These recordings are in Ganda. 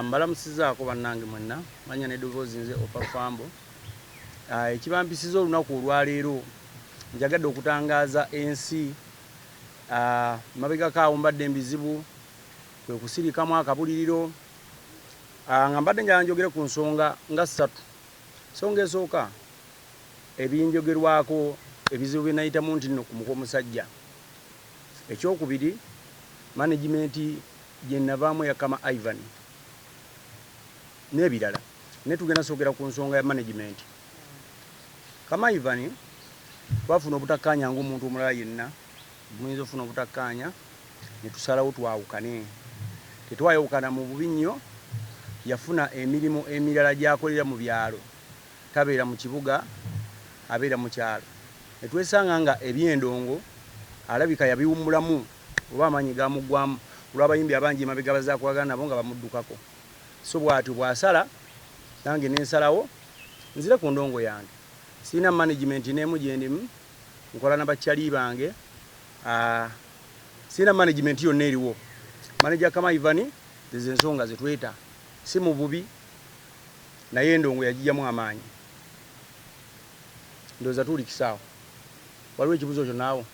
mbalamusizaako bannange mwenna manya neddoboozi nze opa Fambo. Ekibampisiza olunaku olwaleero njagadde okutangaaza ensi mabegako awo mbadde embizibu kwe kusirikamu akabuliriro nga mbadde njala njogere ku nsonga nga 3. Ensonga esooka ebinjogerwako ebizibu bye nayitamu nti nno ku muko omusajja. Ekyokubiri management gye navaamu ya Kama Ivan n'ebirala. Ne tugenda soogera ku nsonga ya management. Kama Ivan bafuna obutakkaanya ng'omuntu omulala yenna, muyinza ofuna obutakkaanya ne tusalawo twawukane. Tetwayawukana mu bubi nnyo, yafuna emirimu emirala gy'akolera mu byalo, tabeera mu kibuga, abeera mu kyalo. Ne twesanga nga eby'endongo alabika yabiwummulamu oba amaanyi gamuggwamu olw'abayimbi abangi emabega bazaakwagala nabo nga bamuddukako. So bw'atyo bw'asala nange n'ensalawo nzire ku ndongo yange. Sina management n'emu gye ndimu, nkola n'abakyali bange. Sina management yonna eriwo. Manager Kama Ivan zize ensonga ze tweta si mu bubi naye endongo yagijjamu amaanyi. Ndowooza tuli kisaawo. Waliwo ekibuzo kyo naawo?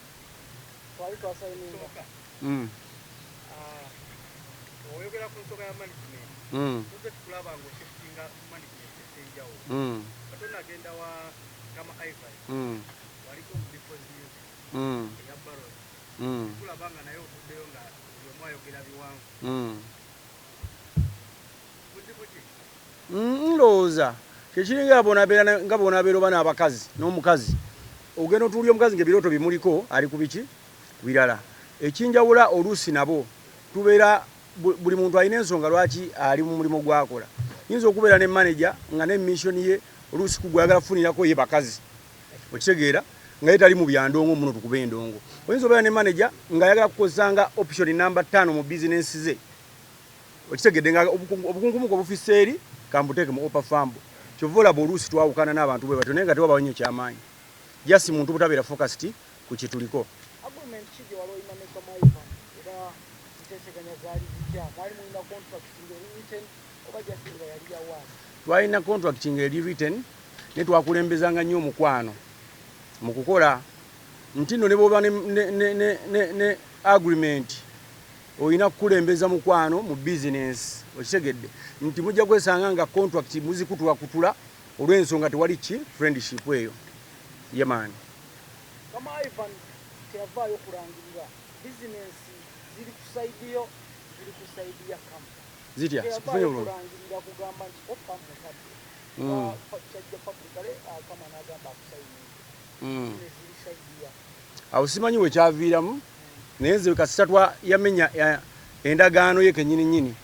Oyogera ku nsonga ya management. Tuze tukulaba ng'oshiftinga management essenjawo. Katonda agenda wa Kama Ivan. Waliko mu different music. Ya Baron. Tulaba nga naye ovuddeyo nga yomu ayogera biwanvu. Ndowooza kyekiri nga bw'onaabeera oba n'abakazi n'omukazi. Ogenda otuulya omukazi ng'ebirooto bimuliko ali ku biki? Birala. Ekinjawula oluusi nabo tubeera buli muntu alina ensonga lwaki ali mu mulimu gwakola. Yinza okubeera ne manager nga ne mission ye oluusi kugwagala kufunirako ye bakazi. Okitegeera nga ye tali mu byandongo muno tukube endongo. Oyinza okubeera ne manager nga ayagala kukozanga option number 5 mu business ze. Okitegedde nga obukunkumuko obufisse eri kambuteeke mu opa Fambo. Kyova olaba oluusi twawukana n'abantu bwe batyo naye nga tewabawo nnyo kyamaanyi. Jasi muntu butabeera focused ku kituliko. Twalina contracting eri written ne twakulembezanga nnyo omukwano mu kukola nti nno ne bw'oba ne agreement olina kukulembeza mukwano mu business. Okitegedde nti mujja kwesanga nga contract muzikutulakutula olw'ensonga tewali ki friendship eyo. Yemani. Kama Ivan kyavaayo okulangirira business ziri kusaidiyo ziri kusaidiya Kama. Zitya sikufunye bulungi. Okulangirira kugamba nti opa mukadde. Kyajja fabrikale Kama n'agamba akusaidiya. Ziri saidiya. Awo simanyi we kyaviiramu naye nze kasita yamenya endagaano ye kennyini.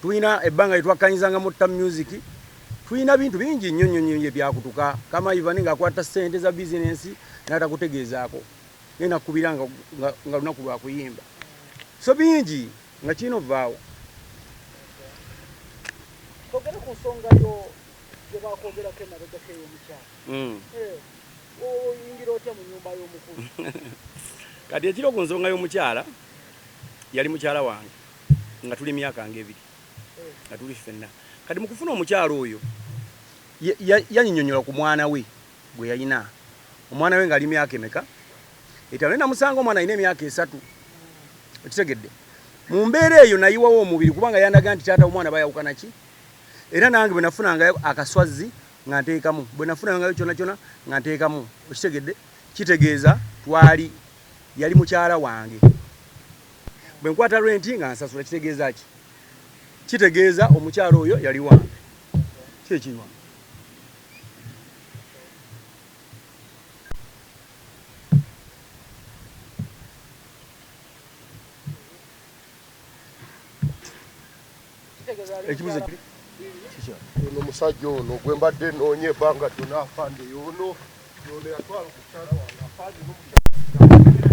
Tulina ebbanga lye twakkanyizanga mu ta music. Tulina bintu bingi nnyo ebyakutuka. Kama Ivan ng'akwata ssente za bizinensi n'atakutegeezaako. Naye nakubira nga lunaku lwa kuyimba. So bingi nga kirina ovaawo. Twogere ku nsonga yo gye baakwogerako emabegako ey'omukyala. Oyingira otya mu nnyumba y'omukulu? Kati ekiro ku nsonga y'omukyala yali mukyala wange nga tuli myaka nga 2 nga tuli ffenna. Kati mu kufuna omukyala oyo yanyinyonyola ku mwana we gwe yalina. Omwana we ng'ali myaka emeka? 5. Namusanga omwana alina emyaka 3. Okitegedde? Mu mbeera eyo nayiwawo omubiri kubanga yandaga nti taata omwana bayawukana ki? Era nange bwe nafunangayo akaswazi nga nteekamu. Bwe nafunangayo kyona nga nteekamu. Okitegedde? Kitegeeza yali mukyala wange. Bwe nkwata renti nga nsasula kitegeeza ki? Kitegeeza omukyala oyo yali wange. Kyekiwa. Ekibuzo kiri? Ono musajja ono gwe mbadde noonye ebbanga ddona afande y'ono yatwala okukyala wange afande n'omusajja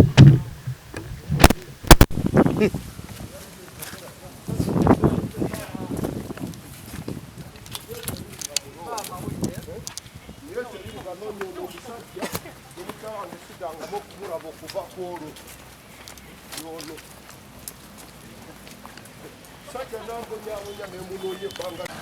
nambonya ne munoye banga